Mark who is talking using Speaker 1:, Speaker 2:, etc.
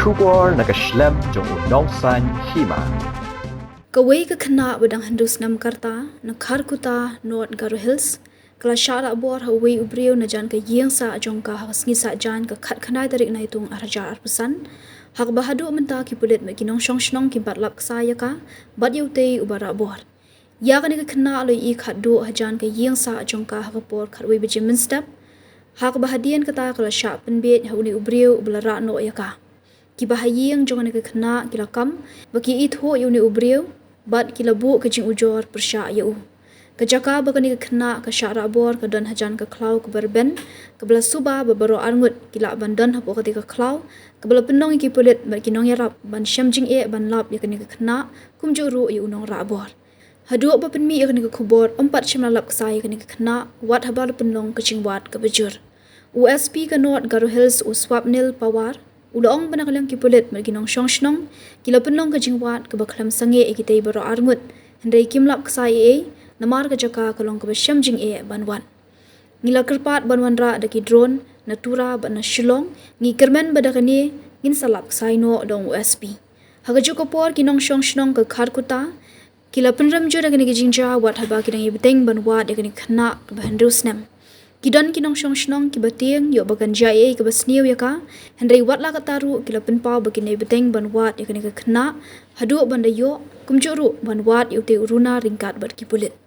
Speaker 1: Rahbor Snem jong unong san Hima.
Speaker 2: Kawai ke Khynnah Bteng Hindu Snem Karta na Kharkutta North Garo Hills kala Shah Rahbor hawai ubriu na jan ka yeng sa jong ka hasngi sa jan ka Khynnah tarik na itung arja arpusan hak bahadu menta ki pulit me kinong shong ki batlap saya ka bat yaute ubar Rahbor ya ka ni ka Khynnah loi I khadu hajan ka yeng sa jong ka hakapor khatwai bejimin step hak bahadian kata kala Shah penbet hauni ubriu belara no ya ka ki bahayeng jong ni ka Khynnah kila kam baki itho yuni ubriu bat kila bu ke jing ujor persya yau kejaka bakani ke Khynnah ke Shah Rahbor ke dan hajan ke klau ke berben ke bela suba bebaro arngut kila bandan hapo ke klau ke bela penong ki pulit bat kinong yarap ban syam jing ban lap ya kani ke Khynnah kumjuru yu unong Rahbor hadu ba penmi ya kani ke kubor 4 syam lap kesai kani ke Khynnah wat habal penong ke Jingwad ke bejur USP ke North Garo Hills uswapnil pawar Ulong panakalang kipulit maginong shnong kila penong ke Jingwad ke baklam sange ikitay baro arngut hendai kimlap kesai namar ke jaka kalong ke besyam jing banwan ngila kerpat banwan ra daki drone natura ban shilong ngi kermen badakani ngin salap kesai no dong USP hagajo kopor kinong shnong ke Kharkutta kila penram jura kani ke Jingwad haba kinang Bteng banwad yakani Khynnah ke Hindu Snem Kidan kinong shnong ki Bteng yo bagan jai ke basniu ya ka hendai wat la kataru kila penpau bagine Bteng banwat ya kani ke Khynnah hadu banda yo kumjuru banwat yo te uruna ringkat bat ki pulit